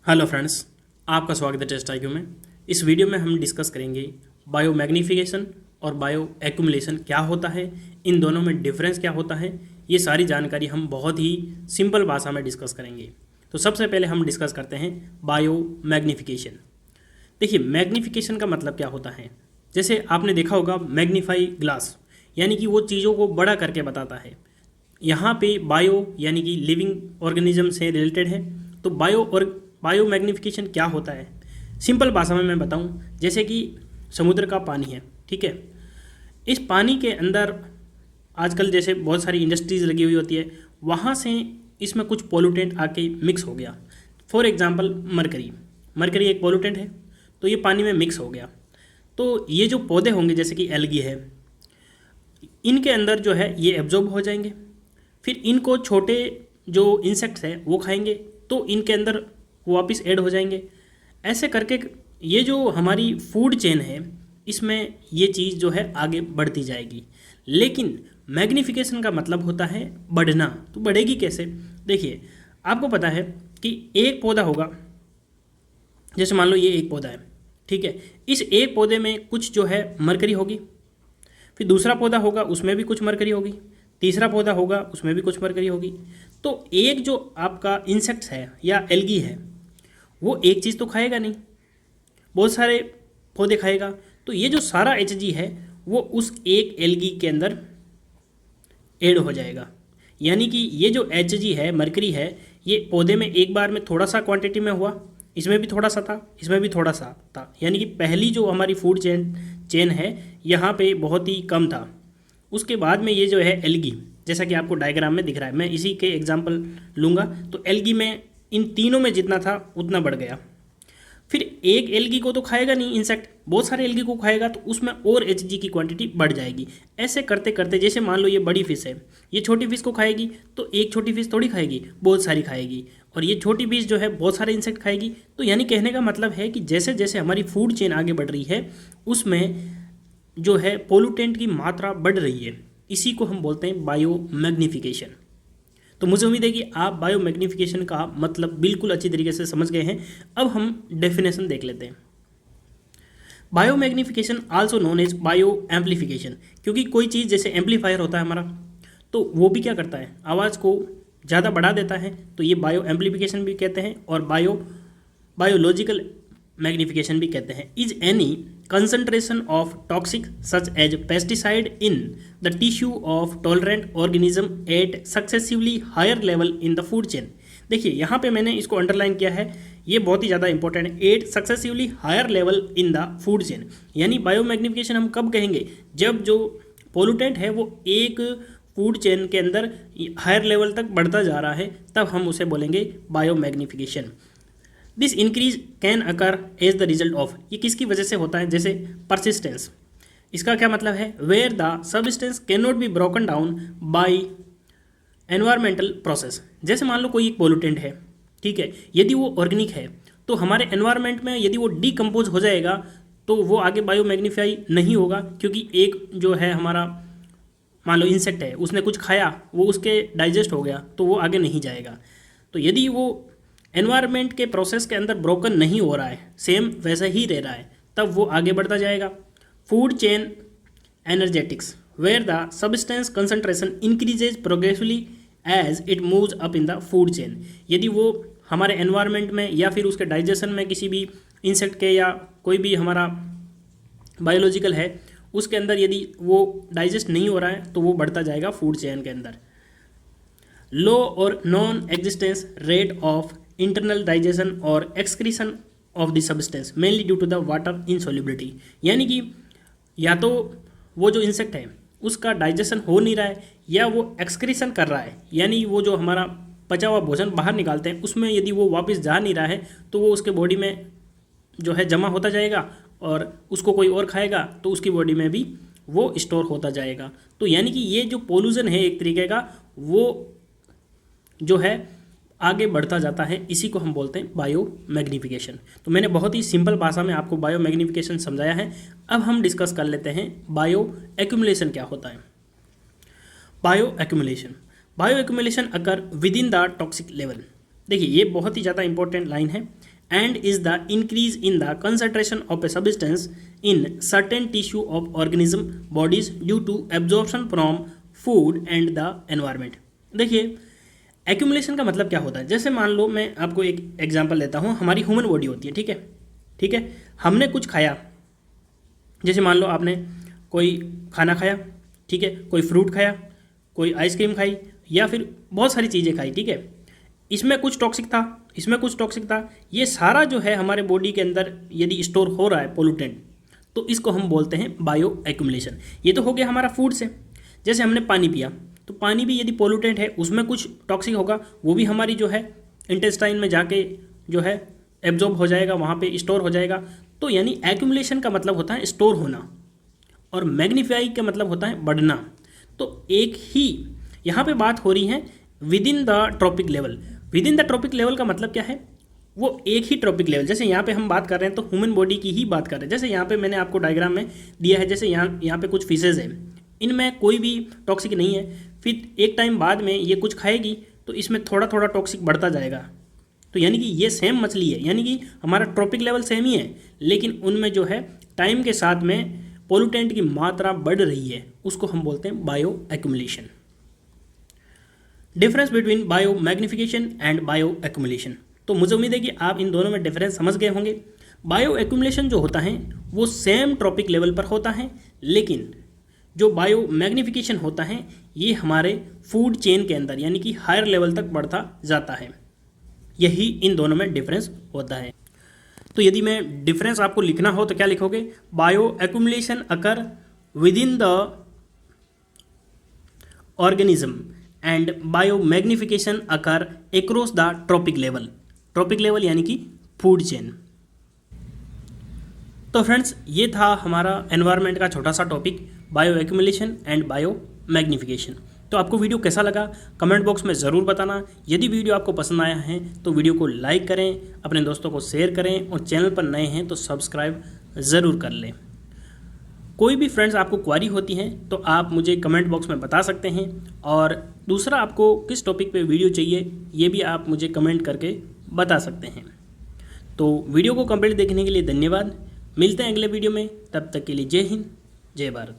Hello friends, आपका स्वागत है टेस्ट आईक्यू में। इस वीडियो में हम डिस्कस करेंगे बायो मैग्नीफिकेशन और बायो एक्यूमुलेशन क्या होता है, इन दोनों में डिफरेंस क्या होता है। ये सारी जानकारी हम बहुत ही सिंपल भाषा में डिस्कस करेंगे। तो सबसे पहले हम डिस्कस करते हैं बायो मैग्नीफिकेशन। देखिए, मैग्नीफिकेशन का मतलब क्या होता है। जैसे आपने देखा होगा मैग्नीफाई ग्लास, यानी कि वो चीज़ों को बड़ा करके बताता है। यहाँ पे बायो यानी कि लिविंग ऑर्गेनिज्म से रिलेटेड है। तो बायो मैग्नीफिकेशन क्या होता है, सिंपल भाषा में मैं बताऊं। जैसे कि समुद्र का पानी है, ठीक है। इस पानी के अंदर आजकल जैसे बहुत सारी इंडस्ट्रीज लगी हुई होती है, वहाँ से इसमें कुछ पोल्यूटेंट आके मिक्स हो गया। फॉर एग्जांपल मरकरी एक पोल्यूटेंट है, तो ये पानी में मिक्स हो गया। तो ये जो पौधे होंगे जैसे कि एल्गी है, इनके अंदर जो है ये एब्जॉर्ब हो जाएंगे। फिर इनको छोटे जो इंसेक्ट्स हैं वो खाएंगे, तो इनके अंदर वो वापस ऐड हो जाएंगे। ऐसे करके ये जो हमारी फूड चेन है, इसमें ये चीज़ जो है आगे बढ़ती जाएगी। लेकिन मैग्नीफिकेशन का मतलब होता है बढ़ना। तो बढ़ेगी कैसे? देखिए, आपको पता है कि एक पौधा होगा, जैसे मान लो ये एक पौधा है, ठीक है। इस एक पौधे में कुछ जो है मरकरी होगी, फिर दूसरा पौधा होगा उसमें भी कुछ मरकरी होगी, तीसरा पौधा होगा उसमें भी कुछ मरकरी होगी। तो एक जो आपका इंसेक्ट्स है या एल्गी है, वो एक चीज़ तो खाएगा नहीं, बहुत सारे पौधे खाएगा। तो ये जो सारा एच है वो उस एक एल्गी के अंदर ऐड हो जाएगा। यानी कि ये जो एच है, मरकरी है, ये पौधे में एक बार में थोड़ा सा क्वांटिटी में हुआ, इसमें भी थोड़ा सा था, इसमें भी थोड़ा सा था। यानी कि पहली जो हमारी फूड चेन है यहाँ पे बहुत ही कम था। उसके बाद में ये जो है एल्गी, जैसा कि आपको डायग्राम में दिख रहा है, मैं इसी के एग्जांपल लूँगा। तो एल्गी में इन तीनों में जितना था उतना बढ़ गया। फिर एक एल्गी को तो खाएगा नहीं इंसेक्ट, बहुत सारे एल्गी को खाएगा, तो उसमें और एच की क्वांटिटी बढ़ जाएगी। ऐसे करते करते, जैसे मान लो ये बड़ी फिश है, ये छोटी फिश को खाएगी, तो एक छोटी फिश थोड़ी खाएगी, बहुत सारी खाएगी। और ये छोटी फिश जो है बहुत सारे इंसेक्ट खाएगी। तो यानी कहने का मतलब है कि जैसे जैसे हमारी फूड चेन आगे बढ़ रही है, उसमें जो है पोल्यूटेंट की मात्रा बढ़ रही है। इसी को हम बोलते हैं बायो मैग्नीफिकेशन। तो मुझे उम्मीद है कि आप बायो मैग्नीफिकेशन का मतलब बिल्कुल अच्छी तरीके से समझ गए हैं। अब हम डेफिनेशन देख लेते हैं। Bio magnification also known as bio amplification, क्योंकि कोई चीज़ जैसे एम्पलीफायर होता है हमारा, तो वो भी क्या करता है, आवाज़ को ज़्यादा बढ़ा देता है। तो ये बायो एम्पलीफिकेशन भी कहते हैं और बायोलॉजिकल मैग्नीफिकेशन भी कहते हैं। Is any concentration of toxic such as pesticide in the tissue of tolerant organism at successively higher level in the food chain। देखिए, यहाँ पे मैंने इसको अंडरलाइन किया है, ये बहुत ही ज़्यादा इंपॉर्टेंट है। At successively higher level in the food chain, यानी बायोमैग्निफिकेशन हम कब कहेंगे, जब जो पोल्यूटेंट है वो एक फूड चेन के अंदर हायर लेवल तक बढ़ता जा रहा है, तब हम उसे बोलेंगे biomagnification. This increase can occur as the result of, ये किसकी वजह से होता है, जैसे परसिस्टेंस। इसका क्या मतलब है, where the substance can not be broken down by environmental process. जैसे मान लो कोई एक पोल्यूटेंट है, ठीक है, यदि वो ऑर्गेनिक है, तो हमारे एनवायरमेंट में यदि वो डीकम्पोज हो जाएगा तो वो आगे बायोमैग्नीफाई नहीं होगा, क्योंकि एक जो है हमारा मान लो इंसेक्ट है, उसने कुछ खाया, वो उसके डाइजेस्ट हो गया, तो वो आगे नहीं जाएगा। तो यदि वो एनवायरनमेंट के प्रोसेस के अंदर ब्रोकन नहीं हो रहा है, सेम वैसा ही रह रहा है, तब वो आगे बढ़ता जाएगा। Food chain energetics, where the substance concentration increases progressively as it moves up in the food chain. यदि वो हमारे एनवायरनमेंट में या फिर उसके डाइजेशन में किसी भी इंसेक्ट के या कोई भी हमारा बायोलॉजिकल है उसके अंदर यदि वो डाइजेस्ट नहीं हो रहा है, तो वो बढ़ता जाएगा फूड चेन के अंदर। लो और non existence rate of internal digestion और excretion of the substance mainly due to the water insolubility, यानी कि या तो वो जो इंसेक्ट है उसका डाइजेशन हो नहीं रहा है, या वो एक्सक्रीशन कर रहा है, यानी वो जो हमारा पचा हुआ भोजन बाहर निकालते हैं उसमें यदि वो वापस जा नहीं रहा है, तो वो उसके बॉडी में जो है जमा होता जाएगा और उसको कोई और खाएगा तो उसकी बॉडी में भी वो स्टोर होता जाएगा। तो यानी कि ये जो पोल्यूशन है एक तरीके का, वो जो है आगे बढ़ता जाता है, इसी को हम बोलते हैं बायो मैग्नीफिकेशन। तो मैंने बहुत ही सिंपल भाषा में आपको बायो मैग्नीफिकेशन समझाया है। अब हम डिस्कस कर लेते हैं बायो एक्यूमुलेशन क्या होता है। Bio accumulation occur with in the toxic level. देखिए, ये बहुत ही ज़्यादा इंपॉर्टेंट लाइन है। and is the increase in the concentration of a substance in certain tissue of organism bodies due to absorption from food and the environment। देखिए accumulation का मतलब क्या होता है। जैसे मान लो मैं आपको एक एग्जांपल लेता हूँ, हमारी ह्यूमन बॉडी होती है, ठीक है, हमने कुछ खाया, जैसे मान लो आपने कोई खाना खाया, ठीक है, कोई फ्रूट खाया, कोई आइसक्रीम खाई, या फिर बहुत सारी चीज़ें खाई, ठीक है, इसमें कुछ टॉक्सिक था, इसमें कुछ टॉक्सिक था, ये सारा जो है हमारे बॉडी के अंदर यदि स्टोर हो रहा है पोल्यूटेंट, तो इसको हम बोलते हैं बायो एक्यूमुलेशन। ये तो हो गया हमारा फूड से। जैसे हमने पानी पिया, तो पानी भी यदि पोल्यूटेंट है, उसमें कुछ टॉक्सिक होगा, वो भी हमारी जो है इंटेस्टाइन में जाके जो है एब्जॉर्ब हो जाएगा, वहाँ पे स्टोर हो जाएगा। तो यानी एक्यूमुलेशन का मतलब होता है स्टोर होना, और मैग्नीफाई का मतलब होता है बढ़ना। तो एक ही यहाँ पे बात हो रही है with in the trophic level. With in the trophic level का मतलब क्या है, वो एक ही ट्रॉपिक लेवल, जैसे यहाँ पे हम बात कर रहे हैं तो ह्यूमन बॉडी की ही बात कर रहे हैं। जैसे यहाँ पे मैंने आपको डायग्राम में दिया है, जैसे यहाँ पे कुछ फिशेज है, इनमें कोई भी टॉक्सिक नहीं है, फिर एक टाइम बाद में ये कुछ खाएगी तो इसमें थोड़ा थोड़ा टॉक्सिक बढ़ता जाएगा। तो यानी कि ये सेम मछली है, यानी कि हमारा ट्रॉपिक लेवल सेम ही है, लेकिन उनमें जो है टाइम के साथ में पोल्यूटेंट की मात्रा बढ़ रही है, उसको हम बोलते हैं bio accumulation. Difference between bio magnification and bio accumulation. तो मुझे उम्मीद है कि आप इन दोनों में डिफरेंस समझ गए होंगे। बायो एक्यूमुलेशन जो होता है वो सेम ट्रॉपिक लेवल पर होता है, लेकिन जो बायो मैग्निफिकेशन होता है ये हमारे फूड चेन के अंदर यानी कि हायर लेवल तक बढ़ता जाता है। यही इन दोनों में डिफरेंस होता है। तो यदि मैं डिफरेंस आपको लिखना हो तो क्या लिखोगे, bio accumulation occur with in the organism and bio magnification occur across the trophic level. Trophic level यानी कि फूड चेन। तो फ्रेंड्स ये था हमारा एनवायरनमेंट का छोटा सा topic, bio accumulation and bio magnification. तो आपको वीडियो कैसा लगा कमेंट बॉक्स में ज़रूर बताना। यदि वीडियो आपको पसंद आया है तो वीडियो को लाइक करें, अपने दोस्तों को शेयर करें, और चैनल पर नए हैं तो सब्सक्राइब ज़रूर कर लें। कोई भी फ्रेंड्स आपको क्वारी होती है तो आप मुझे कमेंट बॉक्स में बता सकते हैं, और दूसरा आपको किस टॉपिक पे वीडियो चाहिए ये भी आप मुझे कमेंट करके बता सकते हैं। तो वीडियो को कंप्लीट देखने के लिए धन्यवाद। मिलते हैं अगले वीडियो में, तब तक के लिए जय हिंद, जय भारत।